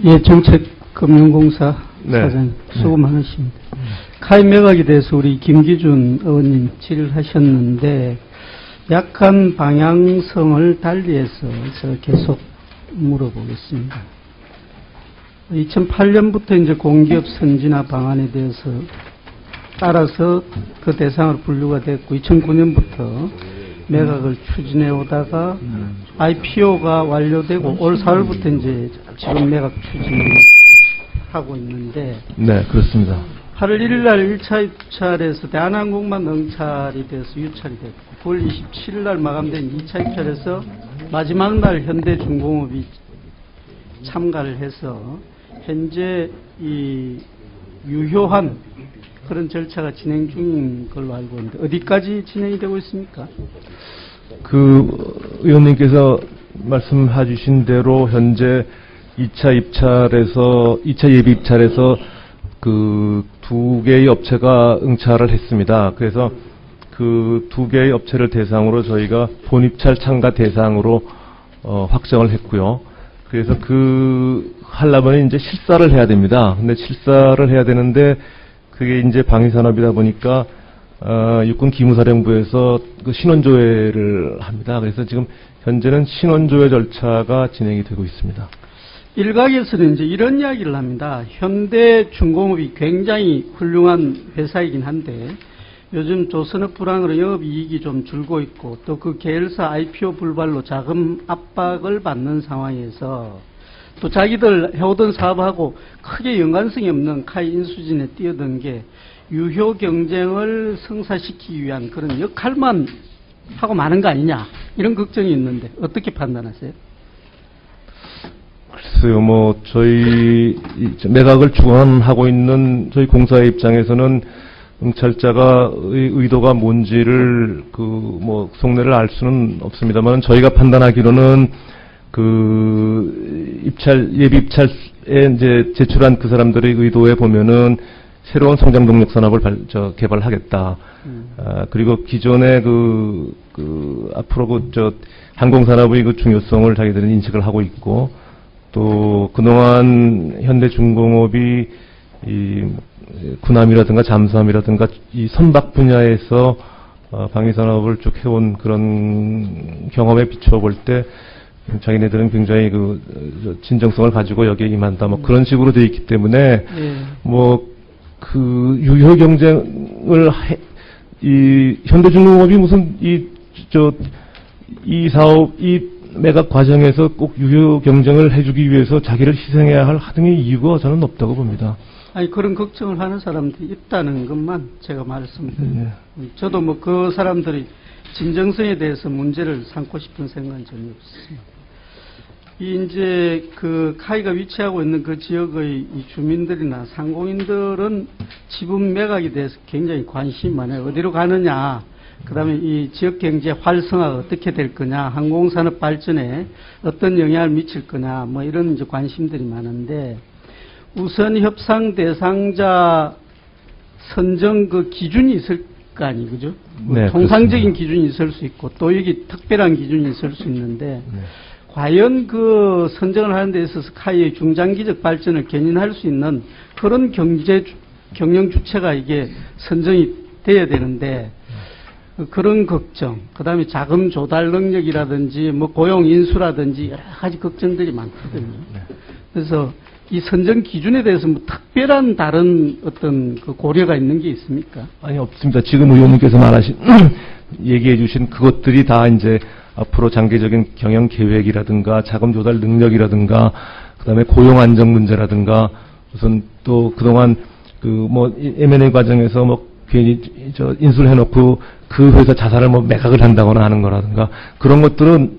예, 정책금융공사 네. 사장 수고 많으십니다. 카이 매각에 대해서 우리 김기준 의원님 질의를 하셨는데 약간 방향성을 달리해서 제가 계속 물어보겠습니다. 2008년부터 이제 공기업 선진화 방안에 대해서 따라서 그 대상으로 분류가 됐고 2009년부터 매각을 추진해 오다가 IPO가 완료되고 올 4월부터 이제 지금 매각 추진하고 있는데 네, 그렇습니다. 8월 1일 날 1차 입찰에서 대한항공만 응찰이 돼서 유찰이 됐고 9월 27일 날 마감된 2차 입찰에서 마지막 날 현대중공업이 참가를 해서 현재 이 유효한 그런 절차가 진행 중인 걸로 알고 있는데 어디까지 진행이 되고 있습니까? 그 의원님께서 말씀해 주신 대로 현재 2차 예비 입찰에서 그 두 개의 업체가 응찰을 했습니다. 그래서 그 두 개의 업체를 대상으로 저희가 본입찰 참가 대상으로 확정을 했고요. 그래서 하려면 이제 실사를 해야 됩니다. 근데 실사를 해야 되는데 그게 이제 방위산업이다 보니까 육군 기무사령부에서 그 신원조회를 합니다. 그래서 지금 현재는 신원조회 절차가 진행이 되고 있습니다. 일각에서는 이제 이런 이야기를 합니다. 현대중공업이 굉장히 훌륭한 회사이긴 한데 요즘 조선업 불황으로 영업이익이 좀 줄고 있고 또 그 계열사 IPO 불발로 자금 압박을 받는 상황에서 또 자기들 해오던 사업하고 크게 연관성이 없는 카이 인수진에 뛰어든 게 유효 경쟁을 성사시키기 위한 그런 역할만 하고 마는 거 아니냐 이런 걱정이 있는데 어떻게 판단하세요? 글쎄요, 저희 매각을 주관하고 있는 저희 공사의 입장에서는 응찰자가 의도가 뭔지를 속내를 알 수는 없습니다만 저희가 판단하기로는 예비 입찰에 이제 제출한 그 사람들의 의도에 보면은 새로운 성장 동력 산업을 개발하겠다. 그리고 기존의 앞으로 항공산업의 그 중요성을 자기들은 인식을 하고 있고 또 그동안 현대중공업이 이 군함이라든가 잠수함이라든가 이 선박 분야에서 방위산업을 쭉 해온 그런 경험에 비춰볼 때 자기네들은 굉장히 진정성을 가지고 여기에 임한다. 그런 식으로 되어 있기 때문에 유효 경쟁을 이 현대중공업이 무슨 이 사업 매각 과정에서 꼭 유효 경쟁을 해주기 위해서 자기를 희생해야 할 하등의 이유가 저는 없다고 봅니다. 아니 그런 걱정을 하는 사람들이 있다는 것만 제가 말씀드립니다. 저도 그 사람들이 진정성에 대해서 문제를 삼고 싶은 생각은 전혀 없습니다. 이제 카이가 위치하고 있는 그 지역의 이 주민들이나 상공인들은 지분 매각에 대해서 굉장히 관심이 많아요. 어디로 가느냐, 그 다음에 이 지역 경제 활성화가 어떻게 될 거냐, 항공산업 발전에 어떤 영향을 미칠 거냐, 이런 이제 관심들이 많은데, 우선 협상 대상자 선정 그 기준이 있을 거 아니에요, 그죠? 네, 통상적인 그렇습니다. 기준이 있을 수 있고, 또 여기 특별한 기준이 있을 수 있는데, 네. 과연 선정을 하는 데 있어서 카이의 중장기적 발전을 견인할 수 있는 그런 경영 주체가 이게 선정이 돼야 되는데, 그런 걱정, 그 다음에 자금 조달 능력이라든지, 고용 인수라든지 여러 가지 걱정들이 많거든요. 그래서 이 선정 기준에 대해서 특별한 다른 어떤 고려가 있는 게 있습니까? 아니, 없습니다. 지금 의원님께서 얘기해 주신 그것들이 다 이제 앞으로 장기적인 경영 계획이라든가 자금 조달 능력이라든가 그다음에 고용 안정 문제라든가 우선 또 그동안 M&A 과정에서 괜히 인수를 해놓고 그 회사 자산을 매각을 한다거나 하는 거라든가 그런 것들은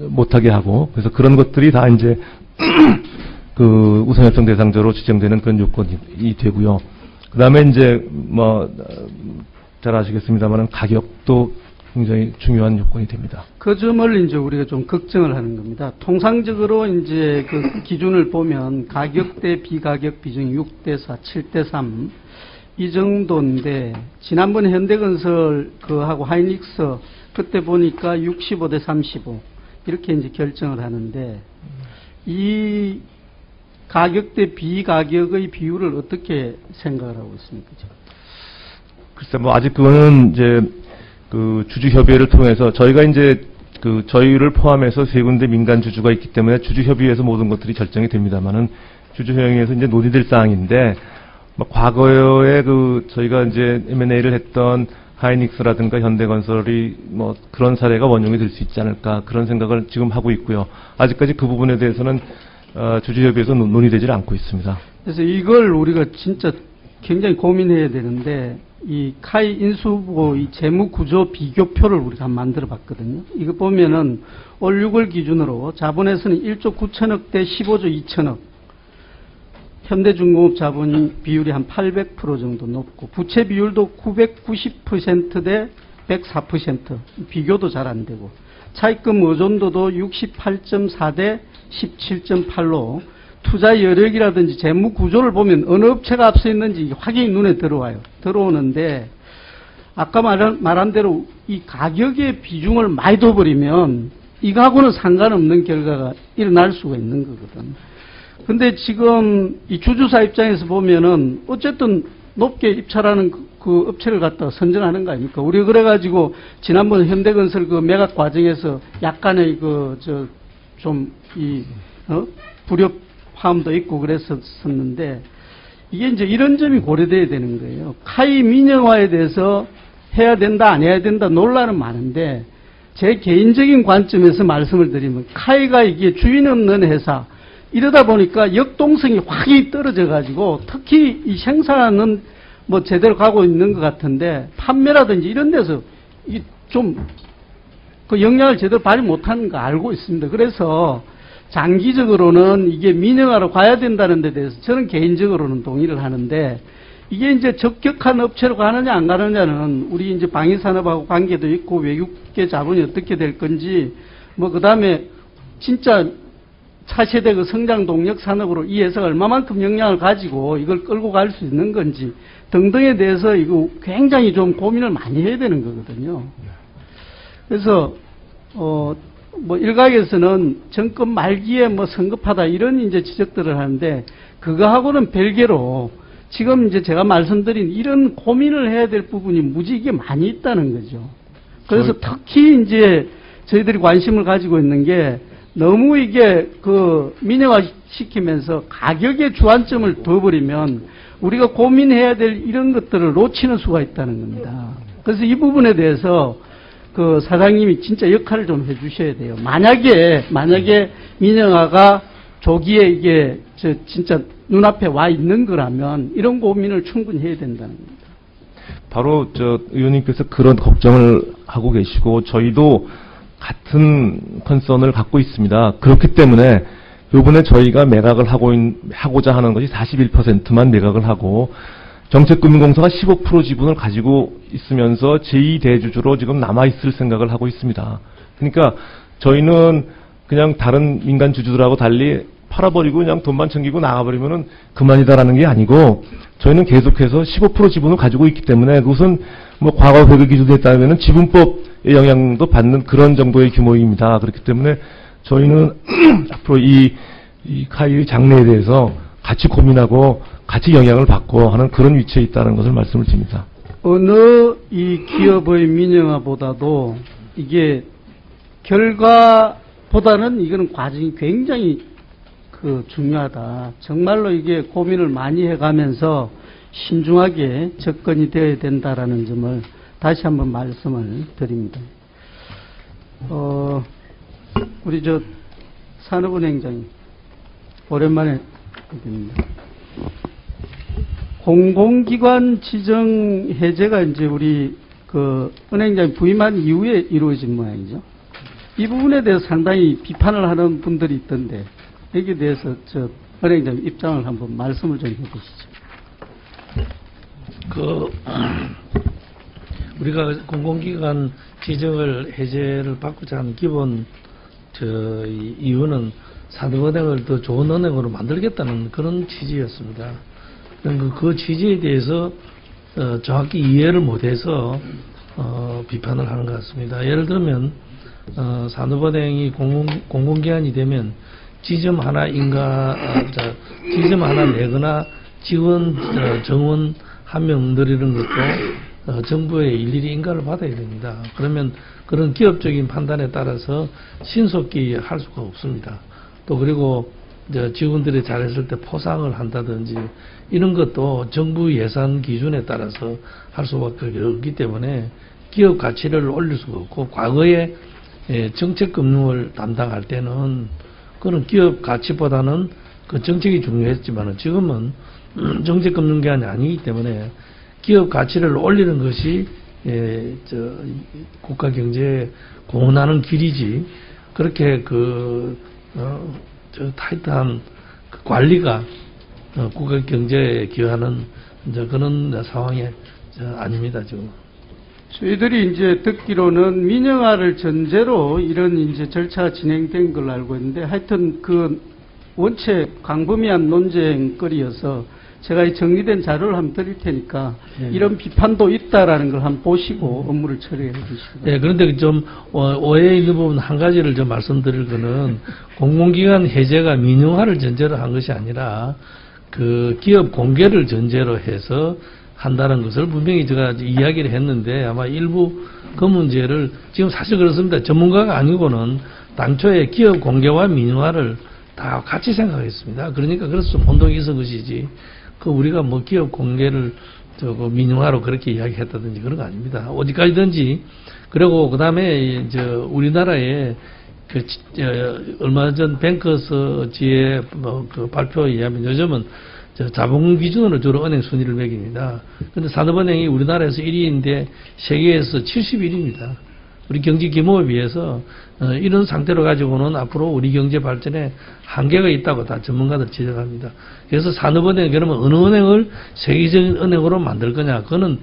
못하게 하고 그래서 그런 것들이 다 이제 우선협상 대상자로 지정되는 그런 요건이 되고요. 그다음에 이제 잘 아시겠습니다만은 가격도 굉장히 중요한 요건이 됩니다. 그 점을 이제 우리가 좀 걱정을 하는 겁니다. 통상적으로 이제 그 기준을 보면 가격 대 비가격 비중이 6대4, 7대3 이 정도인데 지난번에 현대건설 하고 하이닉스 그때 보니까 65대 35 이렇게 이제 결정을 하는데 이 가격 대 비가격의 비율을 어떻게 생각을 하고 있습니까? 지금? 글쎄, 뭐, 아직 그거는 이제, 그, 주주협의회를 통해서, 저희가 이제, 저희를 포함해서 세 군데 민간 주주가 있기 때문에 주주협의회에서 모든 것들이 결정이 됩니다만은, 주주협의회에서 이제 논의될 사항인데, 뭐, 과거에 저희가 이제 M&A를 했던 하이닉스라든가 현대건설이 뭐, 그런 사례가 원용이 될 수 있지 않을까, 그런 생각을 지금 하고 있고요. 아직까지 그 부분에 대해서는, 주주협의회에서 논의되질 않고 있습니다. 그래서 이걸 우리가 진짜 굉장히 고민해야 되는데, 이 카이 인수부 이 재무구조 비교표를 우리가 한번 만들어 봤거든요. 이거 보면은 올 6월 기준으로 자본에서는 1조 9천억 대 15조 2천억, 현대중공업 자본 비율이 한 800% 정도 높고, 부채 비율도 990% 대 104%, 비교도 잘 안 되고, 차입금 의존도도 68.4 대 17.8로 투자 여력이라든지 재무 구조를 보면 어느 업체가 앞서 있는지 확연히 눈에 들어오는데, 아까 말한 대로 이 가격의 비중을 많이 둬버리면 이거하고는 상관없는 결과가 일어날 수가 있는 거거든. 근데 지금 이 주주사 입장에서 보면은 어쨌든 높게 입찰하는 그 업체를 갖다가 선정하는 거 아닙니까? 우리가 그래가지고 지난번 현대건설 그 매각 과정에서 약간의 불협화음도 있고 그랬었는데, 이게 이제 이런 점이 고려돼야 되는 거예요. 카이 민영화에 대해서 해야 된다, 안 해야 된다 논란은 많은데, 제 개인적인 관점에서 말씀을 드리면, 카이가 이게 주인 없는 회사, 이러다 보니까 역동성이 확연히 떨어져가지고, 특히 이 생산은 뭐 제대로 가고 있는 것 같은데, 판매라든지 이런 데서 이게 좀 그 영향을 제대로 발휘 못하는 거 알고 있습니다. 그래서 장기적으로는 이게 민영화로 가야 된다는 데 대해서 저는 개인적으로는 동의를 하는데, 이게 이제 적격한 업체로 가느냐 안 가느냐는 우리 이제 방위산업하고 관계도 있고, 외국계 자본이 어떻게 될 건지, 뭐 그 다음에 진짜 차세대 그 성장 동력 산업으로 이 회사가 얼마만큼 영향을 가지고 이걸 끌고 갈 수 있는 건지 등등에 대해서 이거 굉장히 좀 고민을 많이 해야 되는 거거든요. 그래서 뭐 일각에서는 정권 말기에 뭐 성급하다 이런 이제 지적들을 하는데, 그거하고는 별개로 지금 이제 제가 말씀드린 이런 고민을 해야 될 부분이 무지하게 많이 있다는 거죠. 그래서 특히 이제 저희들이 관심을 가지고 있는 게, 너무 이게 민영화 시키면서 가격에 주안점을 둬버리면 우리가 고민해야 될 이런 것들을 놓치는 수가 있다는 겁니다. 그래서 이 부분에 대해서 사장님이 진짜 역할을 좀 해주셔야 돼요. 만약에 민영화가 조기에 이게 진짜 눈앞에 와 있는 거라면 이런 고민을 충분히 해야 된다는 겁니다. 바로 의원님께서 그런 걱정을 하고 계시고, 저희도 같은 컨선을 갖고 있습니다. 그렇기 때문에 이번에 저희가 매각을 하고자 하는 것이 41%만 매각을 하고, 정책금융공사가 15% 지분을 가지고 있으면서 제2대주주로 지금 남아있을 생각을 하고 있습니다. 그러니까 저희는 그냥 다른 민간 주주들하고 달리 팔아버리고 그냥 돈만 챙기고 나가버리면은 그만이다라는 게 아니고, 저희는 계속해서 15% 지분을 가지고 있기 때문에 그것은 뭐 과거 회계 기준에 따르면은 지분법의 영향도 받는 그런 정도의 규모입니다. 그렇기 때문에 저희는 앞으로 이 카이의 장래에 대해서 같이 고민하고 같이 영향을 받고 하는 그런 위치에 있다는 것을 말씀을 드립니다. 어느 이 기업의 민영화보다도 이게 결과보다는 이거는 과정이 굉장히 중요하다. 정말로 이게 고민을 많이 해가면서 신중하게 접근이 되어야 된다라는 점을 다시 한번 말씀을 드립니다. 우리 산업은행장님, 오랜만에 뵙습니다. 공공기관 지정 해제가 이제 우리 은행장이 부임한 이후에 이루어진 모양이죠. 이 부분에 대해서 상당히 비판을 하는 분들이 있던데, 여기에 대해서 은행장님 입장을 한번 말씀을 좀 해주시죠. 우리가 공공기관 지정을 해제를 받고자 하는 기본 이유는 산업은행을 더 좋은 은행으로 만들겠다는 그런 취지였습니다. 그 취지에 대해서 정확히 이해를 못해서 비판을 하는 것 같습니다. 예를 들면 산업은행이 공공기관이 되면 지점 하나 지점 하나 내거나 지원 정원 한 명 늘리는 것도 정부에 일일이 인가를 받아야 됩니다. 그러면 그런 기업적인 판단에 따라서 신속히 할 수가 없습니다. 또 그리고 직원들이 잘했을 때 포상을 한다든지 이런 것도 정부 예산 기준에 따라서 할 수밖에 없기 때문에 기업 가치를 올릴 수가 없고, 과거에 정책금융을 담당할 때는 그런 기업 가치보다는 그 정책이 중요했지만 지금은 정책금융기관이 아니기 때문에 기업 가치를 올리는 것이 국가 경제에 공헌하는 길이지, 그렇게 타이트한 그 관리가 국가 경제에 기여하는 그런 상황이 아닙니다, 지금. 저희들이 이제 듣기로는 민영화를 전제로 이런 이제 절차가 진행된 걸로 알고 있는데, 하여튼 그 원체 광범위한 논쟁거리여서 제가 이 정리된 자료를 한번 드릴 테니까 이런 비판도 있다라는 걸 한번 보시고 업무를 처리해 주시기 바랍니다. 네, 그런데 좀 오해 있는 부분 한 가지를 좀 말씀드릴 거는, 공공기관 해제가 민영화를 전제로 한 것이 아니라 그 기업 공개를 전제로 해서 한다는 것을 분명히 제가 이야기를 했는데, 아마 일부 그 문제를 지금 사실 그렇습니다. 전문가가 아니고는 당초에 기업 공개와 민영화를 다 같이 생각했습니다. 그러니까 그래서 좀 혼동이 있은 것이지, 그 우리가 뭐 기업 공개를 민영화로 그렇게 이야기했다든지 그런 거 아닙니다. 어디까지든지. 그리고 그 다음에 우리나라에 얼마 전 뱅커스지의 그 발표에 의하면 요즘은 자본 기준으로 주로 은행 순위를 매깁니다. 그런데 산업은행이 우리나라에서 1위인데 세계에서 71위입니다. 우리 경제 규모에 비해서 이런 상태로 가지고는 앞으로 우리 경제 발전에 한계가 있다고 다 전문가들 지적합니다. 그래서 산업은행, 그러면 어느 은행을 세계적인 은행으로 만들 거냐, 그거는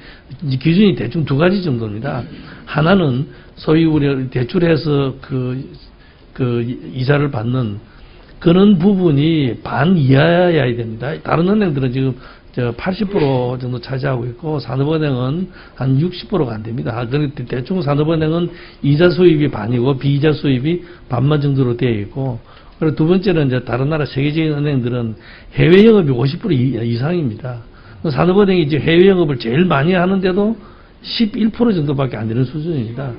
기준이 대충 두 가지 정도입니다. 하나는 소위 우리 대출해서 이자를 받는 그런 부분이 반 이하여야 됩니다. 다른 은행들은 지금 80% 정도 차지하고 있고, 산업은행은 한 60%가 안 됩니다. 그런데 대충 산업은행은 이자 수입이 반이고 비이자 수입이 반만 정도로 되어 있고, 그리고 두 번째는 이제 다른 나라 세계적인 은행들은 해외 영업이 50% 이상입니다. 산업은행이 이제 해외 영업을 제일 많이 하는데도 11% 정도밖에 안 되는 수준입니다.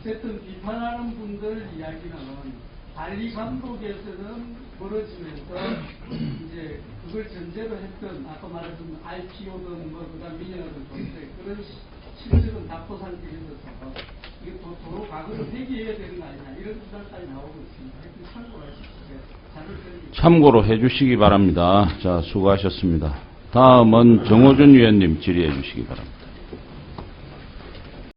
어쨌든 비판하는 분들 이야기는 관리 감독에서는 벌어지면서 이제 그걸 전제로 했던 아까 말했던 IPO든 뭐 그다음 민영화든 정책 그런 실적은 다 포상되어서 이게 도로 과거를 회귀해야 되는 거 아니냐 이런 주장까지 나오고 있습니다. 참고로 해주시기 바랍니다. 자, 수고하셨습니다. 다음은 정호준 위원님 질의해 주시기 바랍니다.